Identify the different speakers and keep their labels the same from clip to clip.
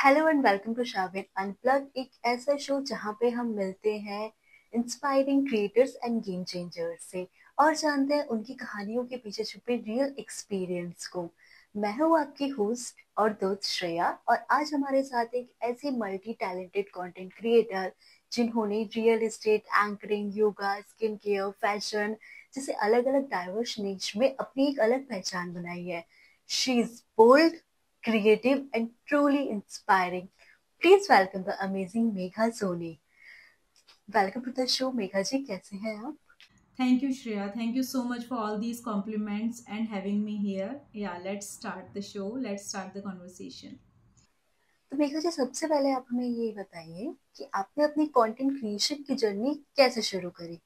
Speaker 1: Hello and welcome to Shavin unplug, एक ऐसा show जहाँ पे हम मिलते हैं inspiring creators and game changers से और जानते हैं उनकी कहानियों के पीछे छुपे रियल एक्सपीरियंस को। मैं हूँ आपकी होस्ट और दोस्त श्रेया, और आज हमारे साथ एक ऐसी मल्टी टैलेंटेड कंटेंट क्रिएटर जिन्होंने real estate, anchoring, yoga, skin care, fashion जैसे अलग अलग डाइवर्स नीच में अपनी एक अलग पहचान बनाई है। She is bold, creative and truly inspiring. Please welcome the amazing Megha Soni. Welcome to the show, Megha जी, कैसे हैं आप?
Speaker 2: Thank you, Shreya. Thank you so much for all these compliments and having me here. Yeah, let's start the show. Let's start the conversation.
Speaker 1: तो मेघा जी, सबसे पहले आप हमें ये बताइए कि आपने अपनी कंटेंट क्रिएशन की जर्नी कैसे शुरू करी?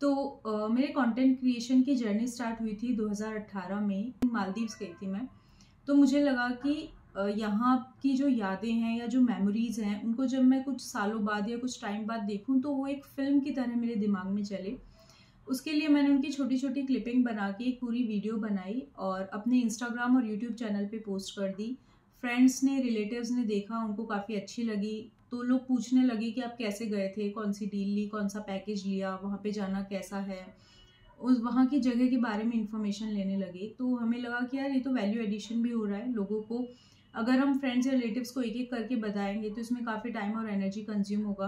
Speaker 2: तो मेरे कंटेंट क्रिएशन की जर्नी स्टार्ट हुई थी 2018 में। मालदीव्स गई थी मैं। तो मुझे लगा कि यहाँ की जो यादें हैं या जो मेमोरीज हैं उनको जब मैं कुछ सालों बाद या कुछ टाइम बाद देखूं तो वो एक फिल्म की तरह मेरे दिमाग में चले। उसके लिए मैंने उनकी छोटी छोटी क्लिपिंग बना के एक पूरी वीडियो बनाई और अपने इंस्टाग्राम और यूट्यूब चैनल पे पोस्ट कर दी। फ्रेंड्स ने, रिलेटिव्स ने देखा, उनको काफ़ी अच्छी लगी। तो लोग पूछने लगे कि आप कैसे गए थे, कौन सी डील ली, कौन सा पैकेज लिया, वहाँ पे जाना कैसा है, उस वहाँ की जगह के बारे में इंफॉर्मेशन लेने लगे। तो हमें लगा कि यार ये तो वैल्यू एडिशन भी हो रहा है लोगों को। अगर हम फ्रेंड्स या रिलेटिव्स को एक एक करके बताएंगे तो इसमें काफ़ी टाइम और एनर्जी कंज्यूम होगा।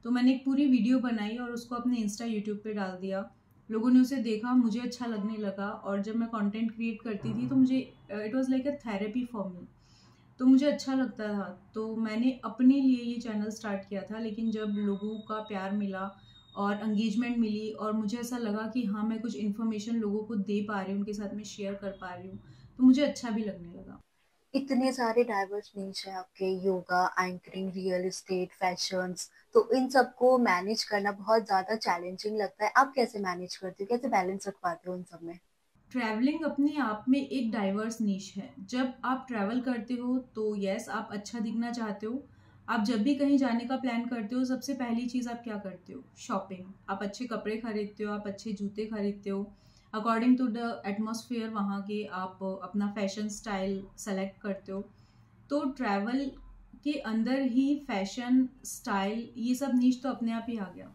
Speaker 2: तो मैंने एक पूरी वीडियो बनाई और उसको अपने इंस्टा यूट्यूब पे डाल दिया। लोगों ने उसे देखा, मुझे अच्छा लगने लगा, और जब मैं कंटेंट क्रिएट करती थी तो मुझे it was like a therapy for me. तो मुझे अच्छा लगता था, तो मैंने अपने लिए ये चैनल स्टार्ट किया था। लेकिन जब लोगों का प्यार मिला और एंगेजमेंट मिली और मुझे ऐसा लगा कि हाँ, मैं कुछ इन्फॉर्मेशन लोगों को दे पा रही हूँ, उनके साथ में शेयर कर पा रही हूँ, तो मुझे अच्छा भी लगने लगा।
Speaker 1: इतने सारे डाइवर्स नीच है आपके, yoga, anchoring, real estate, fashions, तो इन सबको मैनेज करना बहुत ज्यादा चैलेंजिंग लगता है। आप कैसे मैनेज करते हो, कैसे बैलेंस रख पाते हो इन सब में?
Speaker 2: ट्रैवलिंग अपने आप में एक डाइवर्स नीश है। जब आप ट्रैवल करते हो तो यस, आप अच्छा दिखना चाहते हो। आप जब भी कहीं जाने का प्लान करते हो, सबसे पहली चीज़ आप क्या करते हो? शॉपिंग। आप अच्छे कपड़े खरीदते हो, आप अच्छे जूते खरीदते हो। अकॉर्डिंग टू द एटमॉस्फेयर वहाँ के आप अपना फैशन स्टाइल सेलेक्ट करते हो। तो ट्रैवल के अंदर ही फैशन स्टाइल ये सब नीश तो अपने आप ही आ गया।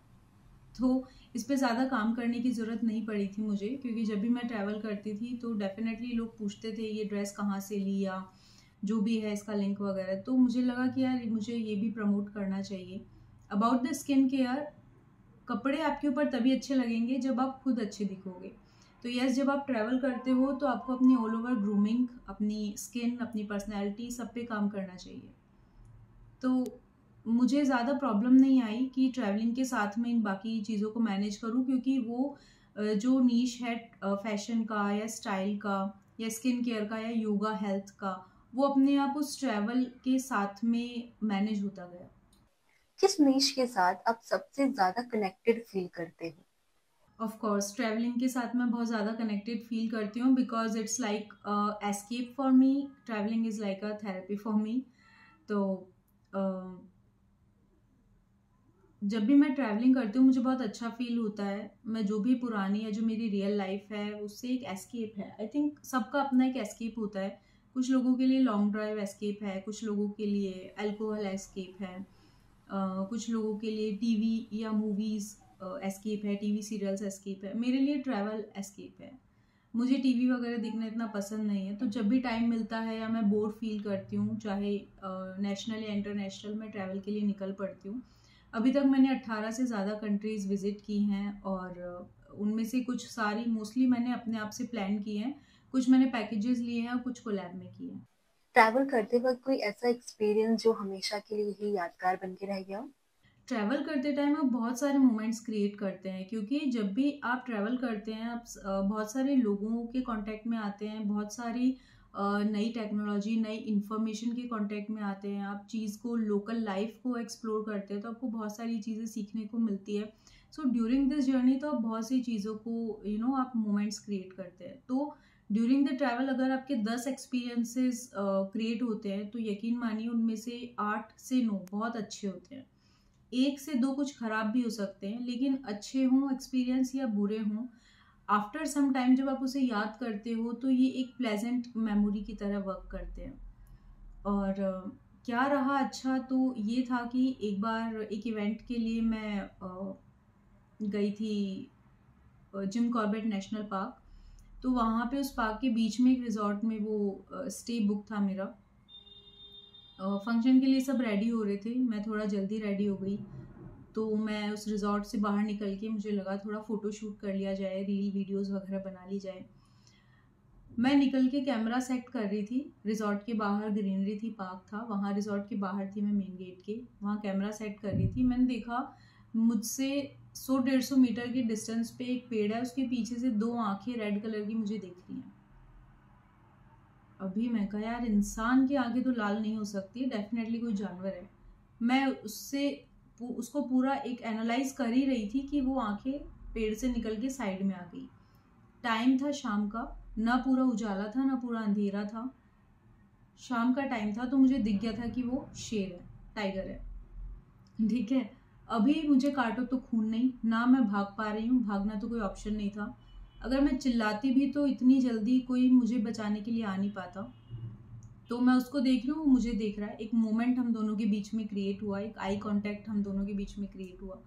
Speaker 2: तो इस पे ज़्यादा काम करने की ज़रूरत नहीं पड़ी थी मुझे, क्योंकि जब भी मैं ट्रैवल करती थी तो डेफिनेटली लोग पूछते थे ये ड्रेस कहाँ से ली, या जो भी है इसका लिंक वगैरह। तो मुझे लगा कि यार मुझे ये भी प्रमोट करना चाहिए। अबाउट द स्किन केयर, कपड़े आपके ऊपर तभी अच्छे लगेंगे जब आप खुद अच्छे दिखोगे। तो यस, जब आप ट्रैवल करते हो तो आपको अपनी ऑल ओवर ग्रूमिंग, अपनी स्किन, अपनी पर्सनैलिटी, सब पे काम करना चाहिए। तो मुझे ज़्यादा प्रॉब्लम नहीं आई कि ट्रैवलिंग के साथ में इन बाकी चीज़ों को मैनेज करूँ, क्योंकि वो जो नीश है फैशन का या स्टाइल का या स्किन केयर का या योगा हेल्थ का, वो अपने आप उस ट्रैवल के साथ में मैनेज होता गया।
Speaker 1: किस नीश के साथ आप सबसे ज्यादा कनेक्टेड फील करते हो?
Speaker 2: ऑफ कोर्स ट्रैवलिंग के साथ मैं बहुत ज़्यादा कनेक्टेड फील करती हूँ, because it's like escape for me. Travelling is like a therapy for me. तो जब भी मैं ट्रैवलिंग करती हूँ मुझे बहुत अच्छा फील होता है। मैं जो भी पुरानी या जो मेरी रियल लाइफ है उससे एक एस्केप है। आई थिंक सबका अपना एक एस्केप होता है। कुछ लोगों के लिए लॉन्ग ड्राइव एस्केप है, कुछ लोगों के लिए अल्कोहल एस्केप है, कुछ लोगों के लिए टीवी या मूवीज़ एस्केप है, टीवी सीरियल्स एस्केप है। मेरे लिए ट्रैवल एस्केप है। मुझे टीवी वगैरह देखना इतना पसंद नहीं है, तो जब भी टाइम मिलता है या मैं बोर फील करती हूँ, चाहे नेशनल या इंटरनेशनल, मैं ट्रैवल के लिए निकल पड़ती हूँ। अभी तक मैंने 18 से ज़्यादा कंट्रीज़ विज़िट की हैं, और उनमें से कुछ सारी मोस्टली मैंने अपने आप से प्लान की हैं, कुछ मैंने पैकेजेस लिए हैं और कुछ कोलैब में किए हैं।
Speaker 1: ट्रैवल करते वक्त कोई ऐसा एक्सपीरियंस जो हमेशा के लिए ही यादगार बन के रह गया हो?
Speaker 2: ट्रैवल करते टाइम आप बहुत सारे मोमेंट्स क्रिएट करते हैं, क्योंकि जब भी आप ट्रैवल करते हैं आप बहुत सारे लोगों के कांटेक्ट में आते हैं, बहुत सारी नई टेक्नोलॉजी, नई इन्फॉर्मेशन के कांटेक्ट में आते हैं। आप चीज़ को, लोकल लाइफ को एक्सप्लोर करते हैं तो आपको बहुत सारी चीज़ें सीखने को मिलती है। सो ड्यूरिंग दिस जर्नी तो आप बहुत सी चीज़ों को आप मोमेंट्स क्रिएट करते हैं। तो ड्यूरिंग द ट्रैवल अगर आपके 10 एक्सपीरियंसेस क्रिएट होते हैं तो यकीन मानिए उनमें से 8 से 9 बहुत अच्छे होते हैं। एक से दो कुछ खराब भी हो सकते हैं, लेकिन अच्छे हों एक्सपीरियंस या बुरे हों, आफ्टर सम टाइम जब आप उसे याद करते हो तो ये एक प्लेजेंट मेमोरी की तरह वर्क करते हैं। और क्या रहा अच्छा, तो ये था कि एक बार एक इवेंट के लिए मैं गई थी जिम कॉर्बेट नेशनल पार्क। तो वहाँ पे उस पार्क के बीच में एक रिजॉर्ट में वो स्टे बुक था मेरा। फंक्शन के लिए सब रेडी हो रहे थे, मैं थोड़ा जल्दी रेडी हो गई। तो मैं उस रिजॉर्ट से बाहर निकल के मुझे लगा थोड़ा फ़ोटो शूट कर लिया जाए, रील वीडियोस वगैरह बना ली जाए। मैं निकल के कैमरा सेट कर रही थी। रिजॉर्ट के बाहर ग्रीनरी थी, पार्क था, वहाँ रिजॉर्ट के बाहर थी मैं मेन गेट के, वहाँ कैमरा सेट कर रही थी। मैंने देखा मुझसे 100-150 मीटर के डिस्टेंस पे एक पेड़ है, उसके पीछे से 2 आंखें रेड कलर की मुझे दिख रही हैं। अभी मैं कहा यार, इंसान की आंखें तो लाल नहीं हो सकती, डेफिनेटली कोई जानवर है। मैं उसको पूरा एक एनालाइज कर ही रही थी कि वो आंखें पेड़ से निकल के साइड में आ गई। टाइम था शाम का, ना पूरा उजाला था ना पूरा अंधेरा था, शाम का टाइम था। तो मुझे दिख गया था कि वो शेर है, टाइगर है, ठीक है। अभी मुझे काटो तो खून नहीं, ना मैं भाग पा रही हूँ, भागना तो कोई ऑप्शन नहीं था। अगर मैं चिल्लाती भी तो इतनी जल्दी कोई मुझे बचाने के लिए आ नहीं पाता। तो मैं उसको देख रही हूँ, वो मुझे देख रहा है। एक मोमेंट हम दोनों के बीच में क्रिएट हुआ, एक आई कांटेक्ट हम दोनों के बीच में क्रिएट हुआ।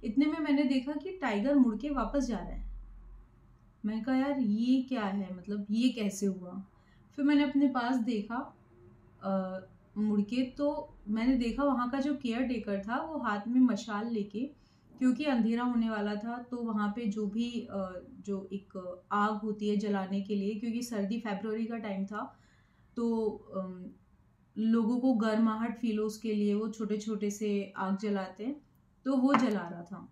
Speaker 2: इतने में मैंने देखा कि टाइगर मुड़ के वापस जा रहा है। मैंने कहा यार ये क्या है, मतलब ये कैसे हुआ। फिर मैंने अपने पास देखा मुड़ के, तो मैंने देखा वहाँ का जो केयर टेकर था वो हाथ में मशाल लेके, क्योंकि अंधेरा होने वाला था, तो वहाँ पे जो भी जो एक आग होती है जलाने के लिए, क्योंकि सर्दी फरवरी का टाइम था, तो लोगों को गर्माहट फील हो उसके लिए वो छोटे छोटे से आग जलाते हैं, तो वो जला रहा था।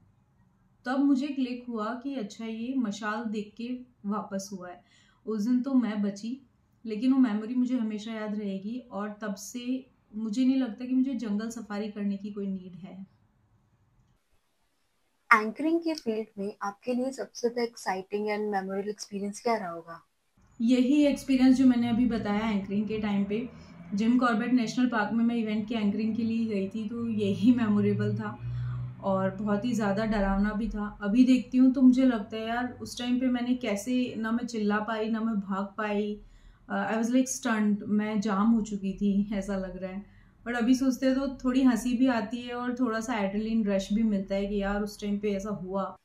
Speaker 2: तब मुझे क्लिक हुआ कि अच्छा ये मशाल देख के वापस हुआ है। उस दिन तो मैं बची, लेकिन वो मेमोरी मुझे हमेशा याद रहेगी। और तब से मुझे नहीं लगता कि मुझे जंगल सफारी करने की कोई नीड है।
Speaker 1: एंकरिंग के फील्ड में आपके लिए सबसे ज्यादा एक्साइटिंग एंड मेमोरेबल एक्सपीरियंस क्या रहा होगा?
Speaker 2: यही एक्सपीरियंस जो मैंने अभी बताया एंकरिंग के टाइम पे, जिम कॉर्बेट नेशनल पार्क में मैं इवेंट की एंकरिंग के लिए गई थी, तो यही मेमोरेबल था और बहुत ही ज़्यादा डरावना भी था। अभी देखती हूँ तो मुझे लगता है यार उस टाइम पे मैंने कैसे, ना मैं चिल्ला पाई ना मैं भाग पाई। आई वॉज लाइक स्टंट, मैं जाम हो चुकी थी ऐसा लग रहा है। बट अभी सोचते हैं तो थोड़ी हंसी भी आती है और थोड़ा सा एड्रेनलिन रश भी मिलता है कि यार उस टाइम पे ऐसा हुआ।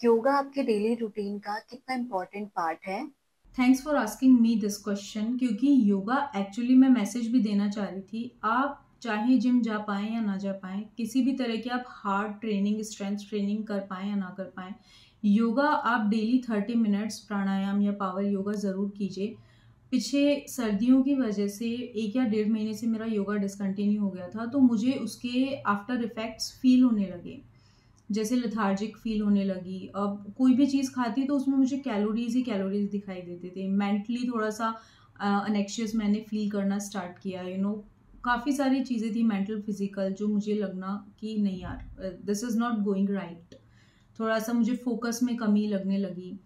Speaker 1: योगा आपके डेली रूटीन का कितना इम्पोर्टेंट पार्ट है?
Speaker 2: Thanks for asking me this question, क्योंकि योगा एक्चुअली मैं मैसेज भी देना चाह रही थी। आप चाहे जिम जा पाएं या ना जा पाएं, किसी भी तरह की आप हार्ड ट्रेनिंग, स्ट्रेंथ ट्रेनिंग कर पाएं या ना कर पाएं, योगा आप डेली 30 मिनट्स प्राणायाम या पावर योगा ज़रूर कीजिए। पीछे सर्दियों की वजह से 1 या 1.5 महीने से मेरा योगा डिसकंटिन्यू हो गया था, तो मुझे उसके आफ्टर इफेक्ट्स फील होने लगे, जैसे लेथार्जिक फील होने लगी। अब कोई भी चीज़ खाती तो उसमें मुझे कैलोरीज ही कैलोरीज दिखाई देते थे। मेंटली थोड़ा सा अनेक्शियस मैंने फील करना स्टार्ट किया, काफ़ी सारी चीज़ें थी मेंटल फिजिकल, जो मुझे लगना कि नहीं यार, this is not going right. थोड़ा सा मुझे फोकस में कमी लगने लगी।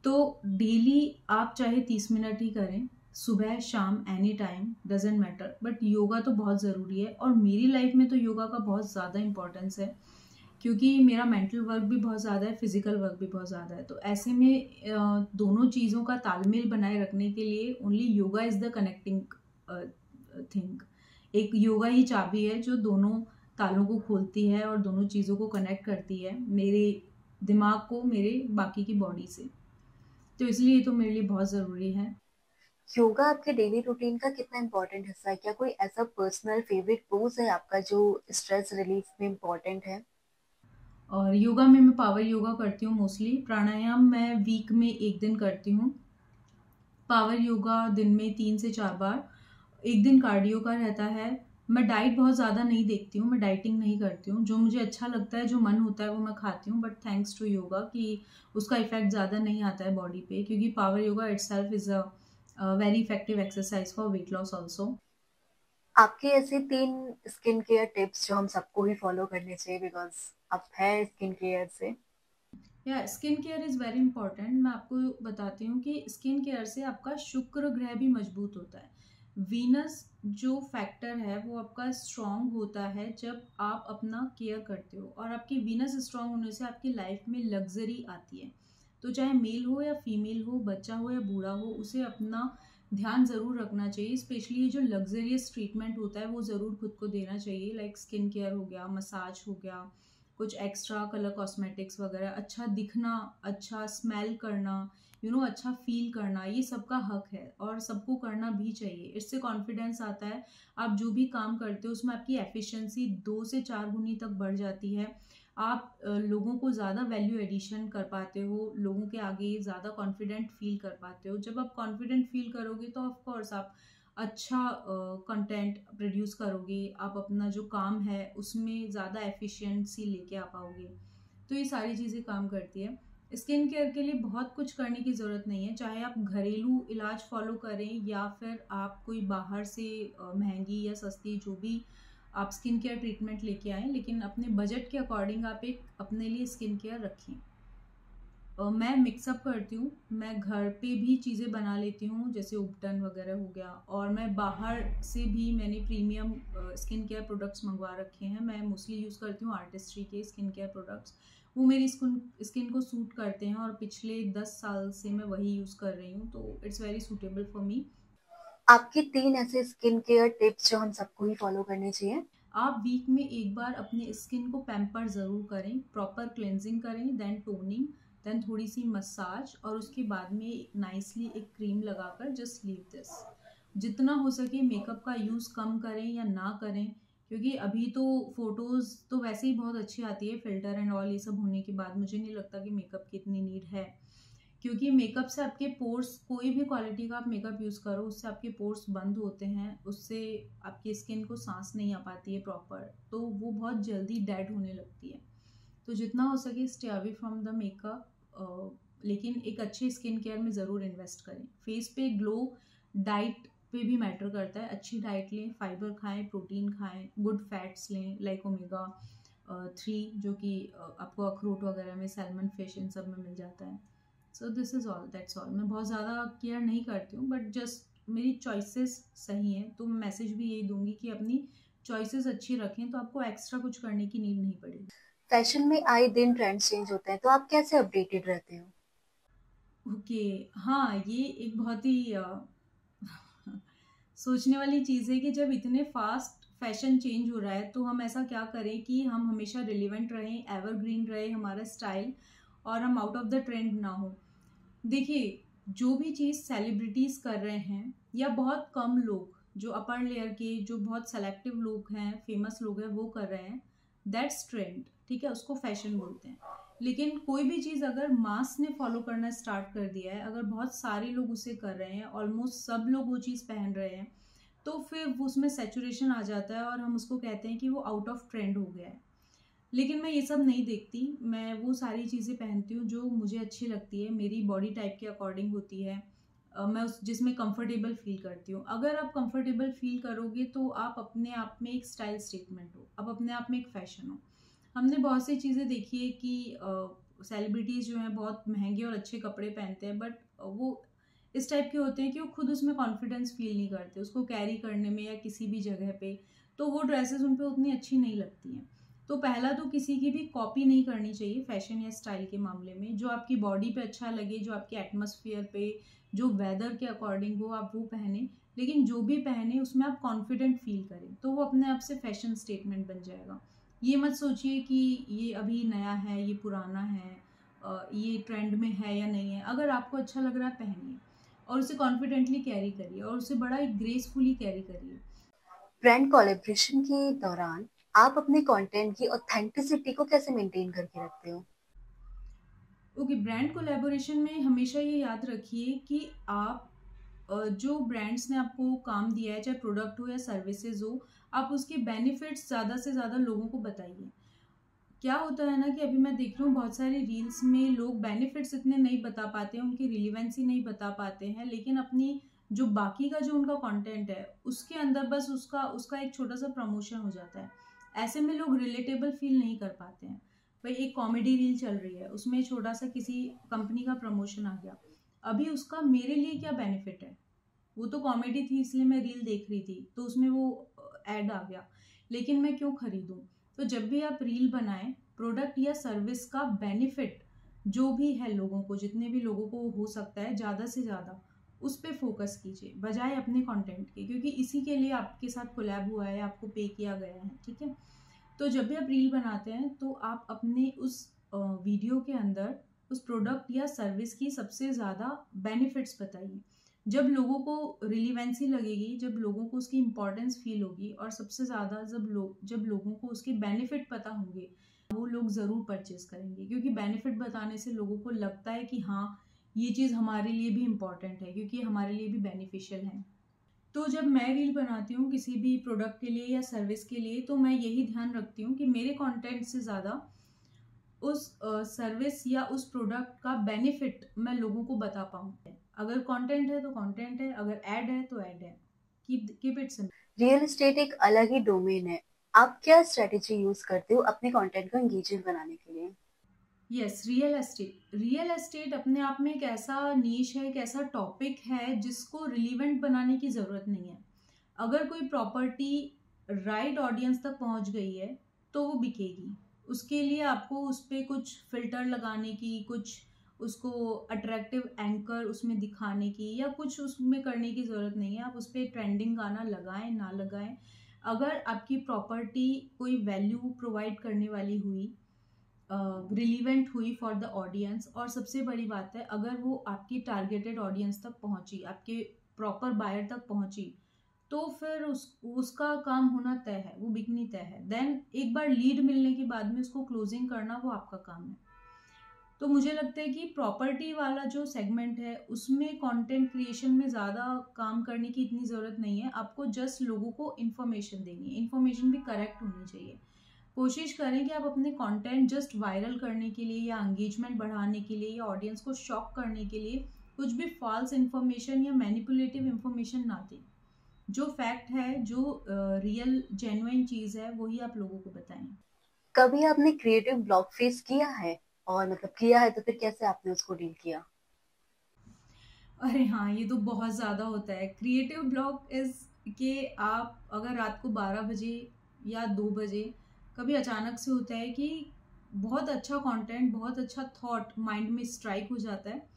Speaker 2: तो डेली आप चाहे 30 मिनट ही करें, सुबह शाम any time doesn't matter, but yoga तो बहुत ज़रूरी है। और मेरी लाइफ में तो योगा का बहुत ज़्यादा इंपॉर्टेंस है, क्योंकि मेरा मेंटल वर्क भी बहुत ज़्यादा है, फिजिकल वर्क भी बहुत ज़्यादा है। तो ऐसे में दोनों चीज़ों का तालमेल बनाए रखने के लिए only yoga is the connecting thing. एक योगा ही चाबी है जो दोनों तालों को खोलती है और दोनों चीज़ों को कनेक्ट करती है, मेरे दिमाग को मेरे बाकी की बॉडी से। तो इसलिए ये तो मेरे लिए बहुत ज़रूरी है।
Speaker 1: योगा आपके डेली रूटीन का कितना इम्पोर्टेंट हिस्सा है? क्या कोई ऐसा पर्सनल फेवरेट पोज है आपका जो स्ट्रेस रिलीफ में इम्पोर्टेंट है?
Speaker 2: और योगा में मैं पावर योगा करती हूँ मोस्टली। प्राणायाम मैं वीक में 1 दिन करती हूँ। पावर योगा दिन में 3 से 4 बार। एक दिन कार्डियो का रहता है। मैं डाइट बहुत ज़्यादा नहीं देखती हूँ, मैं डाइटिंग नहीं करती हूँ। जो मुझे अच्छा लगता है, जो मन होता है वो मैं खाती हूँ, बट थैंक्स टू योगा कि उसका इफेक्ट ज़्यादा नहीं आता है बॉडी पे, क्योंकि power yoga itself is a very effective exercise for weight loss also.
Speaker 1: आपके ऐसे 3 स्किन केयर टिप्स जो हम सबको ही फॉलो करने चाहिए, बिकॉज आप है स्किन केयर से।
Speaker 2: या skin care is very important. मैं आपको बताती हूँ कि स्किन केयर से आपका शुक्र ग्रह भी मजबूत होता है। वीनस जो फैक्टर है वो आपका स्ट्रांग होता है जब आप अपना केयर करते हो, और आपकी वीनस स्ट्रांग होने से आपकी लाइफ में लग्जरी आती है। तो चाहे मेल हो या फीमेल हो, बच्चा हो या बूढ़ा हो, उसे अपना ध्यान ज़रूर रखना चाहिए। स्पेशली ये जो लग्जरियस ट्रीटमेंट होता है वो ज़रूर खुद को देना चाहिए, लाइक स्किन केयर हो गया, मसाज हो गया, कुछ एक्स्ट्रा कलर कॉस्मेटिक्स वगैरह, अच्छा दिखना, अच्छा स्मेल करना, अच्छा फील करना, ये सबका हक है और सबको करना भी चाहिए। इससे कॉन्फिडेंस आता है, आप जो भी काम करते हो उसमें आपकी एफिशिएंसी 2 से 4 गुनी तक बढ़ जाती है। आप लोगों को ज़्यादा वैल्यू एडिशन कर पाते हो, लोगों के आगे ज़्यादा कॉन्फिडेंट फील कर पाते हो। जब आप कॉन्फिडेंट फील करोगे तो ऑफ कोर्स आप अच्छा कंटेंट प्रोड्यूस करोगे, आप अपना जो काम है उसमें ज़्यादा एफिशिएंसी लेके आ पाओगे। तो ये सारी चीज़ें काम करती है। स्किन केयर के लिए बहुत कुछ करने की ज़रूरत नहीं है, चाहे आप घरेलू इलाज फॉलो करें या फिर आप कोई बाहर से महंगी या सस्ती जो भी आप स्किन केयर ट्रीटमेंट लेके आएँ, लेकिन अपने बजट के अकॉर्डिंग आप एक अपने लिए स्किन केयर रखें। मैं मिक्सअप करती हूँ, मैं घर पे भी चीज़ें बना लेती हूँ, जैसे उपटन वगैरह हो गया, और मैं बाहर से भी मैंने प्रीमियम स्किन केयर प्रोडक्ट्स मंगवा रखे हैं। मैं मोस्टली यूज़ करती हूँ आर्टिस्ट्री के स्किन केयर प्रोडक्ट्स, वो मेरी स्किन को सूट करते हैं और पिछले 10 साल से मैं वही यूज़ कर रही हूँ, तो it's very suitable for me.
Speaker 1: आपकी 3 ऐसे स्किन केयर टिप्स जो हम सबको ही फॉलो करने चाहिए।
Speaker 2: आप वीक में एक बार अपने स्किन को पैम्पर ज़रूर करें, प्रॉपर क्लेंजिंग करें, देन टोनिंग, देन थोड़ी सी मसाज, और उसके बाद में नाइसली एक क्रीम लगाकर जस्ट लीव दिस। जितना हो सके मेकअप का यूज़ कम करें या ना करें, क्योंकि अभी तो फोटोज़ तो वैसे ही बहुत अच्छी आती है, फिल्टर एंड ऑल ये सब होने के बाद मुझे नहीं लगता कि मेकअप की इतनी नीड है। क्योंकि मेकअप से आपके पोर्स, कोई भी क्वालिटी का आप मेकअप यूज़ करो उससे आपके पोर्स बंद होते हैं, उससे आपकी स्किन को सांस नहीं आ पाती है प्रॉपर, तो वो बहुत जल्दी डेड होने लगती है। तो जितना हो सके stay away from the makeup, लेकिन एक अच्छे स्किन केयर में ज़रूर इन्वेस्ट करें। फेस पे ग्लो डाइट पे भी मैटर करता है। अच्छी डाइट लें, फाइबर खाएं, प्रोटीन खाएं, गुड फैट्स लें लाइक ओमेगा 3, जो कि आपको अखरोट वगैरह में, सैल्मन फिश इन सब में मिल जाता है। So this is all, that's all. मैं बहुत ज़्यादा केयर नहीं करती हूँ, बट जस्ट मेरी चॉइसेस सही हैं, तो मैं मैसेज भी यही दूंगी कि अपनी चॉइसेस अच्छी रखें तो आपको एक्स्ट्रा कुछ करने की नीड नहीं पड़ेगी।
Speaker 1: फैशन में आए दिन ट्रेंड्स चेंज होते हैं, तो आप कैसे अपडेटेड रहते हो?
Speaker 2: ओके, हाँ, ये एक बहुत ही सोचने वाली चीज़ है कि जब इतने फास्ट फैशन चेंज हो रहा है तो हम ऐसा क्या करें कि हम हमेशा रिलेवेंट रहें, एवरग्रीन रहे हमारा स्टाइल, और हम आउट ऑफ द ट्रेंड ना हो। देखिए, जो भी चीज़ सेलिब्रिटीज़ कर रहे हैं या बहुत कम लोग जो अपर लेयर के, जो बहुत सेलेक्टिव लोग हैं, फेमस लोग हैं, वो कर रहे हैं, दैट्स ट्रेंड, ठीक है, उसको फैशन बोलते हैं। लेकिन कोई भी चीज़ अगर मास ने फॉलो करना स्टार्ट कर दिया है, अगर बहुत सारे लोग उसे कर रहे हैं, ऑलमोस्ट सब लोग वो चीज़ पहन रहे हैं, तो फिर वो उसमें सैचुरेशन आ जाता है और हम उसको कहते हैं कि वो आउट ऑफ ट्रेंड हो गया है। लेकिन मैं ये सब नहीं देखती, मैं वो सारी चीज़ें पहनती हूँ जो मुझे अच्छी लगती है, मेरी बॉडी टाइप के अकॉर्डिंग होती है। मैं उस जिसमें कंफर्टेबल फील करती हूँ। अगर आप कंफर्टेबल फील करोगे तो आप अपने आप में एक स्टाइल स्टेटमेंट हो, आप अपने आप में एक फैशन हो। हमने बहुत सी चीज़ें देखी है कि सेलिब्रिटीज़ जो हैं बहुत महंगे और अच्छे कपड़े पहनते हैं, बट वो इस टाइप के होते हैं कि वो खुद उसमें कॉन्फिडेंस फील नहीं करते उसको कैरी करने में या किसी भी जगह पे, तो वो ड्रेसेस उन पर उतनी अच्छी नहीं लगती हैं। तो पहला तो किसी की भी कॉपी नहीं करनी चाहिए फैशन या स्टाइल के मामले में। जो आपकी बॉडी पे अच्छा लगे, जो आपके एटमॉस्फेयर पे, जो वेदर के अकॉर्डिंग हो, आप वो पहने। लेकिन जो भी पहने उसमें आप कॉन्फिडेंट फील करें, तो वो अपने आप से फैशन स्टेटमेंट बन जाएगा। ये मत सोचिए कि ये अभी नया है, ये पुराना है, ये ट्रेंड में है या नहीं है। अगर आपको अच्छा लग रहा है पहनिए और उसे कॉन्फिडेंटली कैरी करिए और उसे बड़ा एक ग्रेसफुली कैरी करिए।
Speaker 1: ब्रांड कोलैबोरेशन के दौरान आप अपने कंटेंट की ऑथेंटिसिटी को कैसे मेंटेन करके रखते हो?
Speaker 2: ओके, ब्रांड कोलैबोरेशन में हमेशा ये याद रखिए कि आप जो ब्रांड्स ने आपको काम दिया है, चाहे प्रोडक्ट हो या सर्विसेज हो, आप उसके बेनिफिट्स ज़्यादा से ज़्यादा लोगों को बताइए। क्या होता है ना कि अभी मैं देख रही हूँ बहुत सारी रील्स में लोग बेनिफिट्स इतने नहीं बता पाते हैं, उनकी रिलीवेंसी नहीं बता पाते हैं, लेकिन अपनी जो बाकी का जो उनका कंटेंट है उसके अंदर बस उसका उसका एक छोटा सा प्रमोशन हो जाता है। ऐसे में लोग रिलेटेबल फील नहीं कर पाते हैं। भाई एक कॉमेडी रील चल रही है, उसमें छोटा सा किसी कंपनी का प्रमोशन आ गया, अभी उसका मेरे लिए क्या बेनिफिट है? वो तो कॉमेडी थी इसलिए मैं रील देख रही थी, तो उसमें वो ऐड आ गया, लेकिन मैं क्यों खरीदूं? तो जब भी आप रील बनाएं, प्रोडक्ट या सर्विस का बेनिफिट जो भी है लोगों को, जितने भी लोगों को हो सकता है ज़्यादा से ज़्यादा, उस पे फोकस कीजिए बजाय अपने कंटेंट के, क्योंकि इसी के लिए आपके साथ कोलैब हुआ है, आपको पे किया गया है, ठीक है। तो जब भी आप रील बनाते हैं तो आप अपने उस वीडियो के अंदर उस प्रोडक्ट या सर्विस की सबसे ज़्यादा बेनिफिट्स बताइए। जब लोगों को रिलीवेंसी लगेगी, जब लोगों को उसकी इम्पोर्टेंस फील होगी, और सबसे ज़्यादा जब लोगों को उसके बेनिफिट पता होंगे, वो लोग ज़रूर परचेज करेंगे, क्योंकि बेनिफिट बताने से लोगों को लगता है कि हाँ, ये चीज़ हमारे लिए भी इम्पॉर्टेंट है, क्योंकि हमारे लिए भी बेनिफिशियल है। तो जब मैं रील बनाती हूँ किसी भी प्रोडक्ट के लिए या सर्विस के लिए, तो मैं यही ध्यान रखती हूँ कि मेरे कंटेंट से ज़्यादा उस सर्विस या उस प्रोडक्ट का बेनिफिट मैं लोगों को बता पाऊँ। अगर कंटेंट है तो कंटेंट है, अगर ऐड है तो ऐड है। Keep it simple.
Speaker 1: Real estate एक अलग ही डोमेन है। आप क्या स्ट्रेटेजी यूज करते हो अपने कंटेंट को एंगेजिंग बनाने के लिए?
Speaker 2: यस, रियल एस्टेट अपने आप में एक ऐसा नीश है, एक ऐसा टॉपिक है जिसको रिलीवेंट बनाने की ज़रूरत नहीं है। अगर कोई प्रॉपर्टी राइट ऑडियंस तक पहुंच गई है तो वो बिकेगी। उसके लिए आपको उस पर कुछ फिल्टर लगाने की, कुछ उसको अट्रैक्टिव एंकर उसमें दिखाने की या कुछ उसमें करने की ज़रूरत नहीं है। आप उस पर ट्रेंडिंग गाना लगाएं ना लगाएं, अगर आपकी प्रॉपर्टी कोई वैल्यू प्रोवाइड करने वाली हुई, रिलीवेंट हुई फॉर द ऑडियंस, और सबसे बड़ी बात है अगर वो आपकी टारगेटेड ऑडियंस तक पहुंची, आपके प्रॉपर बायर तक पहुंची, तो फिर उसका काम होना तय है, वो बिकनी तय है। देन एक बार लीड मिलने के बाद में उसको क्लोजिंग करना वो आपका काम है। तो मुझे लगता है कि प्रॉपर्टी वाला जो सेगमेंट है उसमें कंटेंट क्रिएशन में ज़्यादा काम करने की इतनी ज़रूरत नहीं है। आपको जस्ट लोगों को इन्फॉर्मेशन देनी है, इन्फॉर्मेशन भी करेक्ट होनी चाहिए। कोशिश करें कि आप अपने कंटेंट जस्ट वायरल करने के लिए या एंगेजमेंट बढ़ाने के लिए या ऑडियंस को शॉक करने के लिए कुछ भी फॉल्स इन्फॉर्मेशन या मैनिपुलेटिव इन्फॉर्मेशन ना दें। जो फैक्ट है, जो रियल जेन्युइन चीज़ है, वही आप लोगों को बताएं।
Speaker 1: कभी आपने क्रिएटिव ब्लॉक फेस किया है? और मतलब किया है तो फिर कैसे आपने उसको डील किया?
Speaker 2: अरे हाँ, ये तो बहुत ज़्यादा होता है। क्रिएटिव ब्लॉक इज़ कि आप अगर रात को 12 बजे या 2 बजे कभी अचानक से होता है कि बहुत अच्छा कंटेंट, बहुत अच्छा थॉट माइंड में स्ट्राइक हो जाता है।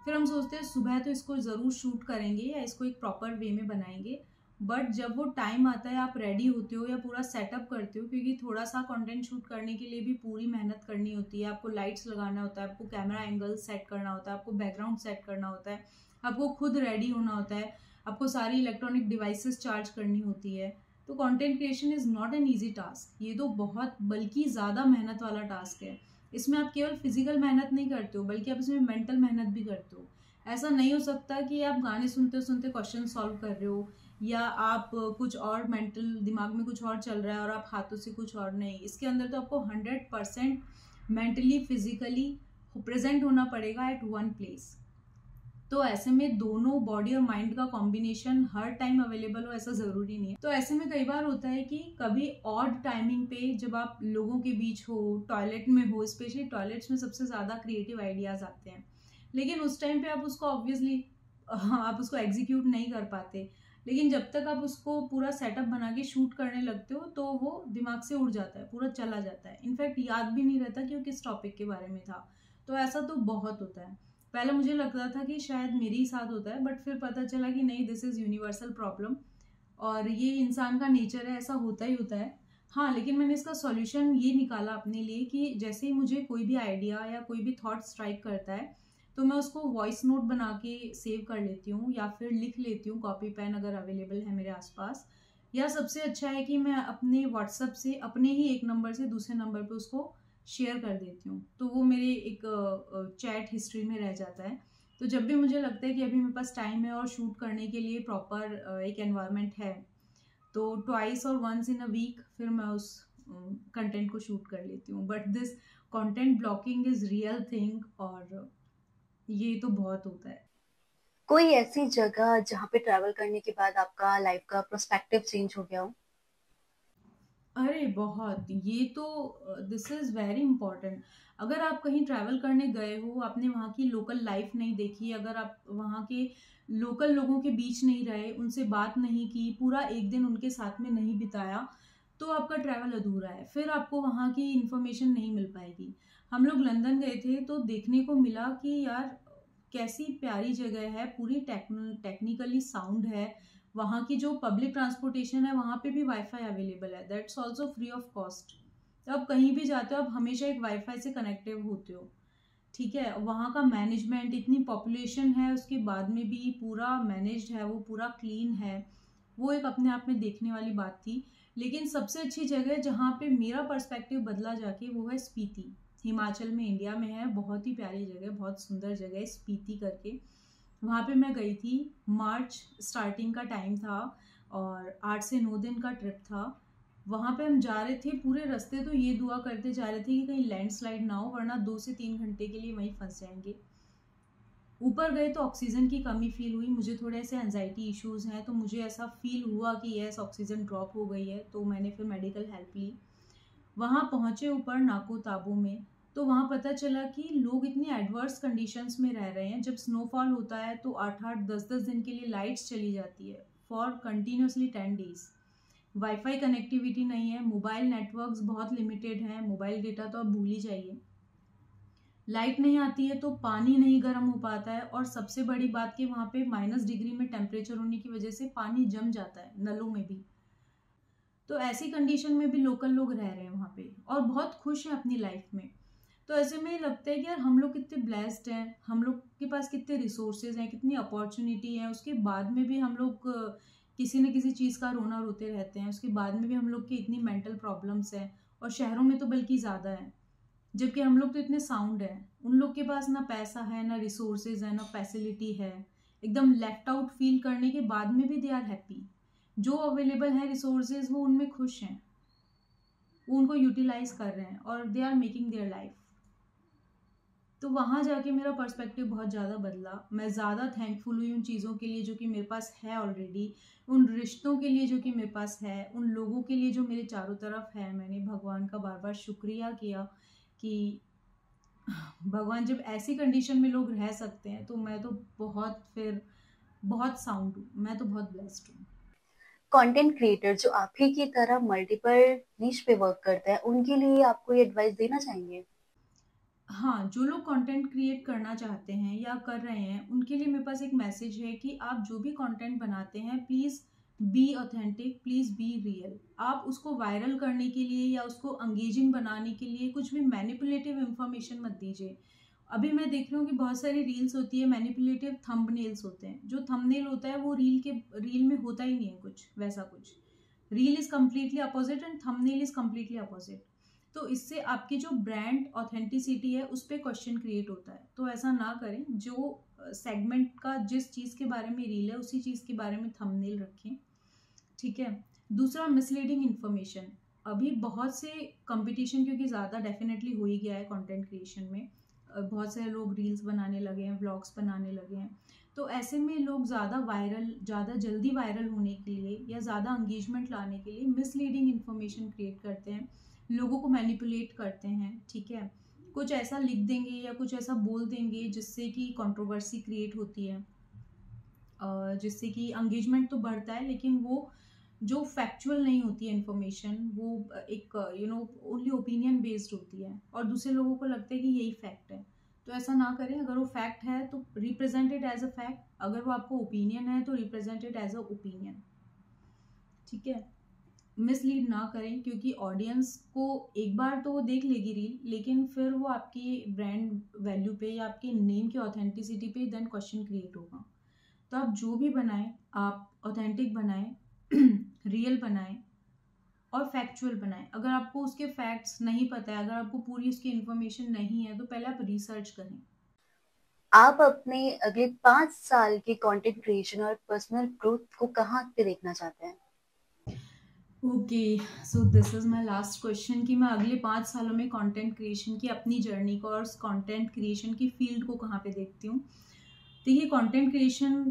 Speaker 2: फिर हम सोचते हैं सुबह तो इसको ज़रूर शूट करेंगे या इसको एक प्रॉपर वे में बनाएंगे। बट जब वो टाइम आता है, आप रेडी होते हो या पूरा सेटअप करते हो, क्योंकि थोड़ा सा कंटेंट शूट करने के लिए भी पूरी मेहनत करनी होती है। आपको लाइट्स लगाना होता है, आपको कैमरा एंगल सेट करना होता है, आपको बैकग्राउंड सेट करना होता है, आपको खुद रेडी होना होता है, आपको सारी इलेक्ट्रॉनिक डिवाइसेस चार्ज करनी होती है। तो content creation is not an easy task. ये तो बहुत बल्कि ज़्यादा मेहनत वाला टास्क है। इसमें आप केवल फिजिकल मेहनत नहीं करते हो, बल्कि आप इसमें मेंटल मेहनत भी करते हो। ऐसा नहीं हो सकता कि आप गाने सुनते सुनते क्वेश्चन सॉल्व कर रहे हो, या आप कुछ और मेंटल दिमाग में कुछ और चल रहा है और आप हाथों से कुछ और नहीं। इसके अंदर तो आपको 100% मेंटली फिजिकली प्रेजेंट होना पड़ेगा एट वन प्लेस। तो ऐसे में दोनों बॉडी और माइंड का कॉम्बिनेशन हर टाइम अवेलेबल हो ऐसा ज़रूरी नहीं है। तो ऐसे में कई बार होता है कि कभी ऑड टाइमिंग पे जब आप लोगों के बीच हो, टॉयलेट में हो, स्पेशली टॉयलेट्स में सबसे ज़्यादा क्रिएटिव आइडियाज़ आते हैं, लेकिन उस टाइम पे आप उसको ऑब्वियसली आप उसको एग्जीक्यूट नहीं कर पाते। लेकिन जब तक आप उसको पूरा सेटअप बना के शूट करने लगते हो तो वो दिमाग से उड़ जाता है, पूरा चला जाता है। इनफैक्ट याद भी नहीं रहता कि वो किस टॉपिक के बारे में था। तो ऐसा तो बहुत होता है। पहले मुझे लगता था कि शायद मेरे ही साथ होता है, बट फिर पता चला कि नहीं, दिस इज़ यूनिवर्सल प्रॉब्लम, और ये इंसान का नेचर है, ऐसा होता ही होता है। हाँ, लेकिन मैंने इसका सॉल्यूशन ये निकाला अपने लिए कि जैसे ही मुझे कोई भी आइडिया या कोई भी थॉट स्ट्राइक करता है तो मैं उसको वॉइस नोट बना के सेव कर लेती हूँ या फिर लिख लेती हूँ, कॉपी पेन अगर अवेलेबल है मेरे आसपास। या सबसे अच्छा है कि मैं अपने व्हाट्सएप से अपने ही एक नंबर से दूसरे नंबर पे उसको शेयर कर देती हूँ, तो वो मेरे एक चैट हिस्ट्री में रह जाता है। तो जब भी मुझे लगता है कि अभी मेरे पास टाइम है और शूट करने के लिए प्रॉपर एक एनवायरनमेंट है, तो ट्वाइस और वंस इन अ वीक फिर मैं उस कंटेंट को शूट कर लेती हूँ। But this content blocking is real thing, और ये तो बहुत होता है।
Speaker 1: कोई ऐसी जगह जहाँ पे ट्रैवल करने के बाद आपका लाइफ का पर्सपेक्टिव चेंज हो गया हो?
Speaker 2: अरे बहुत, ये तो दिस इज़ वेरी इंपॉर्टेंट। अगर आप कहीं ट्रैवल करने गए हो, आपने वहाँ की लोकल लाइफ नहीं देखी, अगर आप वहाँ के लोकल लोगों के बीच नहीं रहे, उनसे बात नहीं की, पूरा एक दिन उनके साथ में नहीं बिताया, तो आपका ट्रैवल अधूरा है। फिर आपको वहाँ की इंफॉर्मेशन नहीं मिल पाएगी। हम लोग लंदन गए थे तो देखने को मिला कि यार कैसी प्यारी जगह है, पूरी टेक्निकली साउंड है। वहाँ की जो पब्लिक ट्रांसपोर्टेशन है वहाँ पे भी वाईफाई अवेलेबल है, that's also free of cost. तो आप कहीं भी जाते हो आप हमेशा एक वाईफाई से कनेक्टिव होते हो, ठीक है। वहाँ का मैनेजमेंट, इतनी पॉपुलेशन है उसके बाद में भी पूरा मैनेज्ड है, वो पूरा क्लीन है, वो एक अपने आप में देखने वाली बात थी। लेकिन सबसे अच्छी जगह जहाँ पे मेरा पर्सपेक्टिव बदला जाके वो है स्पीति, हिमाचल में, इंडिया में है। बहुत ही प्यारी जगह, बहुत सुंदर जगह है स्पीति करके। वहाँ पे मैं गई थी, मार्च स्टार्टिंग का टाइम था और 8 से 9 दिन का ट्रिप था। वहाँ पे हम जा रहे थे, पूरे रास्ते तो ये दुआ करते जा रहे थे कि कहीं लैंडस्लाइड ना हो, वरना 2 से 3 घंटे के लिए वहीं फंस जाएंगे। ऊपर गए तो ऑक्सीजन की कमी फील हुई, मुझे थोड़े ऐसे एंजाइटी इश्यूज हैं, तो मुझे ऐसा फील हुआ कि यस ऑक्सीजन ड्रॉप हो गई है, तो मैंने फिर मेडिकल हेल्प ली। वहाँ पहुँचे ऊपर नाको ताबो में, तो वहाँ पता चला कि लोग इतनी एडवर्स कंडीशंस में रह रहे हैं। जब स्नोफॉल होता है तो 8-8 10-10 दिन के लिए लाइट्स चली जाती है for continuously 10 days. Wifi connectivity नहीं है, मोबाइल नेटवर्क्स बहुत लिमिटेड हैं, मोबाइल डेटा तो आप भूल ही जाइए। लाइट नहीं आती है तो पानी नहीं गर्म हो पाता है, और सबसे बड़ी बात कि वहाँ पे -डिग्री में टेम्परेचर होने की वजह से पानी जम जाता है नलों में भी। तो ऐसी कंडीशन में भी लोकल लोग रह रहे हैं वहाँ पे और बहुत खुश हैं अपनी लाइफ में। तो ऐसे में लगता है कि यार हम लोग कितने ब्लेस्ड हैं, हम लोग के पास कितने रिसोर्सेज हैं, कितनी अपॉर्चुनिटी है, उसके बाद में भी हम लोग किसी न किसी चीज़ का रोना रोते रहते हैं, उसके बाद में भी हम लोग की इतनी मेंटल प्रॉब्लम्स हैं, और शहरों में तो बल्कि ज़्यादा है। जबकि हम लोग तो इतने साउंड हैं, उन लोग के पास ना पैसा है, ना रिसोर्सेज है, ना फैसिलिटी है, एकदम लेफ्ट आउट फील करने के बाद में भी दे आर हैप्पी। जो अवेलेबल है रिसोर्सेज वो उनमें खुश हैं, वो उनको यूटिलाइज कर रहे हैं और they are making their life. तो वहाँ जाके मेरा पर्सपेक्टिव बहुत ज़्यादा बदला। मैं ज़्यादा थैंकफुल हुई उन चीज़ों के लिए जो कि मेरे पास है ऑलरेडी, उन रिश्तों के लिए जो कि मेरे पास है, उन लोगों के लिए जो मेरे चारों तरफ है। मैंने भगवान का बार बार शुक्रिया किया कि भगवान जब ऐसी कंडीशन में लोग रह सकते हैं तो मैं तो बहुत साउंड हूँ, मैं तो बहुत ब्लेस्ड हूँ।
Speaker 1: कंटेंट क्रिएटर जो आप ही की तरह मल्टीपल नीश पे वर्क करते हैं, उनके लिए आप कोई एडवाइस देना चाहेंगे?
Speaker 2: हाँ, जो लोग कंटेंट क्रिएट करना चाहते हैं या कर रहे हैं उनके लिए मेरे पास एक मैसेज है कि आप जो भी कंटेंट बनाते हैं please be authentic, please be real. आप उसको वायरल करने के लिए या उसको अंगेजिंग बनाने के लिए कुछ भी मैनिपुलेटिव इंफॉर्मेशन मत दीजिए। अभी मैं देख रही हूँ कि बहुत सारी रील्स होती है, मैनिपुलेटिव थंबनेल्स होते हैं। जो थंबनेल होता है वो रील में होता ही नहीं है कुछ वैसा कुछ। Reel is completely opposite and thumbnail is completely opposite. तो इससे आपकी जो ब्रांड ऑथेंटिसिटी है उस पर क्वेश्चन क्रिएट होता है। तो ऐसा ना करें, जो सेगमेंट का जिस चीज़ के बारे में रील है उसी चीज़ के बारे में थंबनेल रखें, ठीक है। दूसरा, मिसलीडिंग इन्फॉर्मेशन। अभी बहुत से कंपटीशन क्योंकि ज़्यादा डेफिनेटली हो ही गया है कंटेंट क्रिएशन में, बहुत सारे लोग रील्स बनाने लगे हैं, व्लॉग्स बनाने लगे हैं। तो ऐसे में लोग ज़्यादा जल्दी वायरल होने के लिए या ज़्यादा एंगेजमेंट लाने के लिए मिसलीडिंग इन्फॉर्मेशन क्रिएट करते हैं, लोगों को मैनिपुलेट करते हैं, ठीक है। कुछ ऐसा लिख देंगे या कुछ ऐसा बोल देंगे जिससे कि कंट्रोवर्सी क्रिएट होती है, जिससे कि एंगेजमेंट तो बढ़ता है, लेकिन वो जो फैक्चुअल नहीं होती है इन्फॉर्मेशन, वो एक ओनली ओपिनियन बेस्ड होती है और दूसरे लोगों को लगता है कि यही फैक्ट है। तो ऐसा ना करें। अगर वो फैक्ट है तो represent it as a fact, अगर वो आपको ओपिनियन है तो represent it as a opinion, ठीक है। मिसलीड ना करें, क्योंकि ऑडियंस को एक बार तो वो देख लेगी रील, लेकिन फिर वो आपकी ब्रांड वैल्यू पे या आपके नेम की ऑथेंटिसिटी पे देन क्वेश्चन क्रिएट होगा। तो आप जो भी बनाएं, आप ऑथेंटिक बनाएं, रियल बनाएं और फैक्चुअल बनाएं। अगर आपको उसके फैक्ट्स नहीं पता है, अगर आपको पूरी उसकी इन्फॉर्मेशन नहीं है, तो पहले आप रिसर्च करें।
Speaker 1: आप अपने अगले 5 साल के कंटेंट क्रिएशन और पर्सनल ग्रोथ को कहाँ पे देखना चाहते हैं?
Speaker 2: Okay, so this is my last question कि मैं अगले 5 सालों में कंटेंट क्रिएशन की अपनी जर्नी को और कंटेंट क्रिएशन की फील्ड को कहाँ पे देखती हूँ। देखिए, कंटेंट क्रिएशन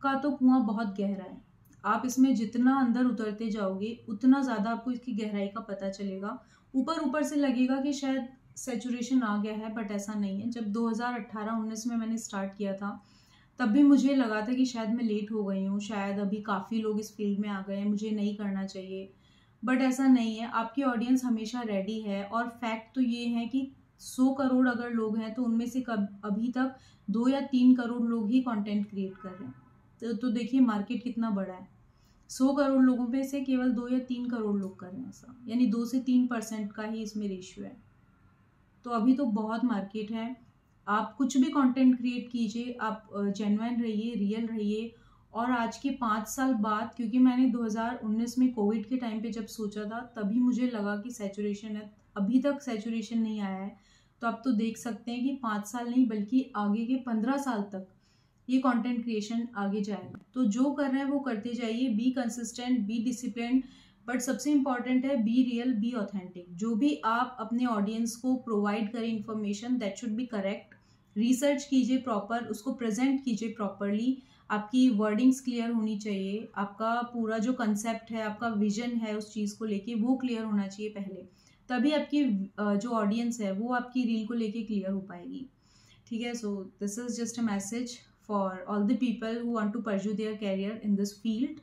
Speaker 2: का तो कुआं बहुत गहरा है। आप इसमें जितना अंदर उतरते जाओगे उतना ज़्यादा आपको इसकी गहराई का पता चलेगा। ऊपर ऊपर से लगेगा कि शायद सैचुरेशन आ गया है, बट ऐसा नहीं है। जब 2018-19 में मैंने स्टार्ट किया था तब भी मुझे लगा था कि शायद मैं लेट हो गई हूँ, शायद अभी काफ़ी लोग इस फील्ड में आ गए हैं, मुझे नहीं करना चाहिए। बट ऐसा नहीं है, आपकी ऑडियंस हमेशा रेडी है। और फैक्ट तो ये है कि 100 करोड़ अगर लोग हैं तो उनमें से अभी तक 2 या 3 करोड़ लोग ही कंटेंट क्रिएट कर रहे हैं। तो देखिए मार्केट कितना बड़ा है। 100 करोड़ लोगों में से केवल 2 या 3 करोड़ लोग कर रहे हैं ऐसा, यानी 2 से 3% का ही इसमें रेशियो है। तो अभी तो बहुत मार्केट है। आप कुछ भी कंटेंट क्रिएट कीजिए, आप जेन्युइन रहिए, रियल रहिए। और आज के 5 साल बाद, क्योंकि मैंने 2019 में कोविड के टाइम पे जब सोचा था तभी मुझे लगा कि सैचुरेशन है, अभी तक सैचुरेशन नहीं आया है। तो आप तो देख सकते हैं कि 5 साल नहीं बल्कि आगे के 15 साल तक ये कंटेंट क्रिएशन आगे जाएगा। तो जो कर रहे हैं वो करते जाइए, be consistent, be discipline, but सबसे इंपॉर्टेंट है बी रियल, बी ऑथेंटिक। जो भी आप अपने ऑडियंस को प्रोवाइड करें information, that should be correct. Research कीजिए प्रॉपर, उसको प्रेजेंट कीजिए प्रॉपरली। आपकी वर्डिंग्स क्लियर होनी चाहिए, आपका पूरा जो कंसेप्ट है, आपका विजन है उस चीज़ को लेके वो क्लियर होना चाहिए पहले, तभी आपकी जो ऑडियंस है वो आपकी रील को लेके क्लियर हो पाएगी। ठीक है, so this is just a message for all the people who want to pursue their career in this field.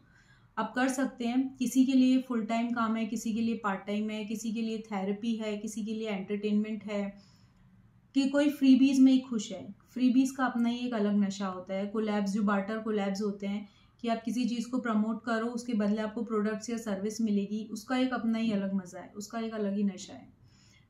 Speaker 2: आप कर सकते हैं। किसी के लिए फुल टाइम काम है, किसी के लिए पार्ट टाइम है, किसी के लिए थेरेपी है, किसी के लिए एंटरटेनमेंट है, कि कोई फ्रीबीज में ही खुश है। फ्रीबीज का अपना ही एक अलग नशा होता है। कोलैब्स, जो बार्टर कोलैब्स होते हैं कि आप किसी चीज़ को प्रमोट करो, उसके बदले आपको प्रोडक्ट्स या सर्विस मिलेगी, उसका एक अपना ही अलग मज़ा है, उसका एक अलग ही नशा है।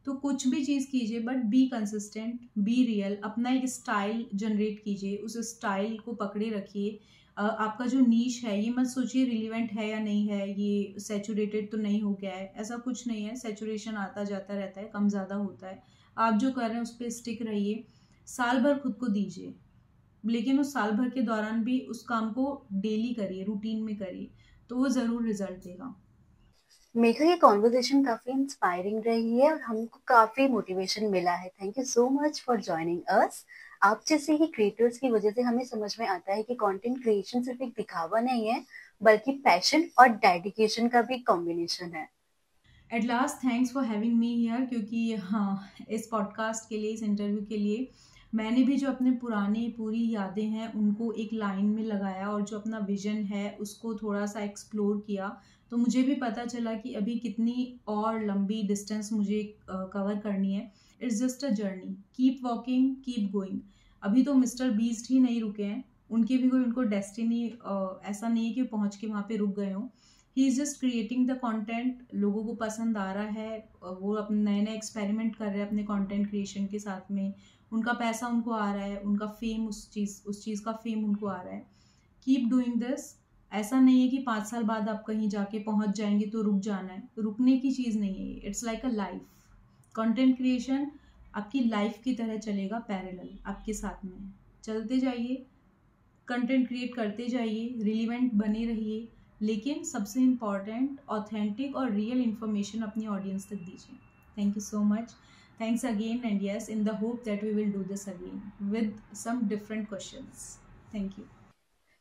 Speaker 2: तो कुछ भी चीज़ कीजिए but be consistent, be real. अपना एक स्टाइल जनरेट कीजिए, उस स्टाइल को पकड़े रखिए। आपका जो नीश है, ये मत सोचिए रिलीवेंट है या नहीं है, ये सैचुरेटेड तो नहीं हो गया है, ऐसा कुछ नहीं है। सैचुरेशन आता जाता रहता है, कम ज़्यादा होता है। आप जो कर रहे हैं उस पर स्टिक रहिए। साल भर खुद को दीजिए, लेकिन उस साल भर के दौरान भी उस काम को डेली करिए, रूटीन में करिए, तो वो ज़रूर रिजल्ट देगा।
Speaker 1: मेघा, ये कॉन्वर्सेशन काफी इंस्पायरिंग रही है और हमको काफी मोटिवेशन मिला है। Thank you so much for joining us. आप जैसे ही क्रिएटर्स की वजह से हमें समझ में आता है कि कंटेंट क्रिएशन सिर्फ एक दिखावा नहीं है, बल्कि पैशन और डेडिकेशन का भी कॉम्बिनेशन है।
Speaker 2: At last thanks for having me here, क्योंकि हाँ, इस पॉडकास्ट के लिए, इस इंटरव्यू के लिए मैंने भी जो अपने पुरानी पूरी यादें हैं उनको एक लाइन में लगाया और जो अपना विजन है उसको थोड़ा सा एक्सप्लोर किया। तो मुझे भी पता चला कि अभी कितनी और लंबी डिस्टेंस मुझे कवर करनी है। It's just a journey, keep walking, keep going. अभी तो मिस्टर बीस्ट ही नहीं रुके हैं, उनकी भी कोई उनको डेस्टिनी ऐसा नहीं है कि पहुंच के वहाँ पे रुक गए हों। He is just creating the content, लोगों को पसंद आ रहा है, वो अपने नए नए एक्सपेरिमेंट कर रहे हैं अपने कंटेंट क्रिएशन के साथ में, उनका पैसा उनको आ रहा है, उनका फेम, उस चीज़ का फेम उनको आ रहा है। Keep doing this. ऐसा नहीं है कि 5 साल बाद आप कहीं जाके पहुंच जाएंगे तो रुक जाना है, रुकने की चीज़ नहीं है। It's like a life. Content creation आपकी लाइफ की तरह चलेगा, पैरेलल आपके साथ में चलते जाइए, कंटेंट क्रिएट करते जाइए, रिलीवेंट बने रहिए, लेकिन सबसे इम्पॉर्टेंट ऑथेंटिक और रियल इन्फॉर्मेशन अपनी ऑडियंस तक दीजिए। Thank you so much, thanks again, and yes, in the hope that we will do this again with some different questions. Thank you.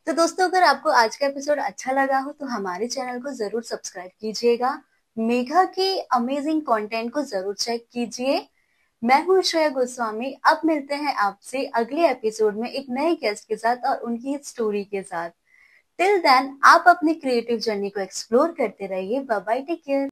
Speaker 1: तो दोस्तों, अगर आपको आज का एपिसोड अच्छा लगा हो तो हमारे चैनल को जरूर सब्सक्राइब कीजिएगा। मेघा के अमेजिंग कंटेंट को जरूर चेक कीजिए। मैं हूँ श्रेया गोस्वामी। अब मिलते हैं आपसे अगले एपिसोड में एक नए गेस्ट के साथ और उनकी स्टोरी के साथ। टिल देन आप अपनी क्रिएटिव जर्नी को एक्सप्लोर करते रहिए। Bye bye, take care.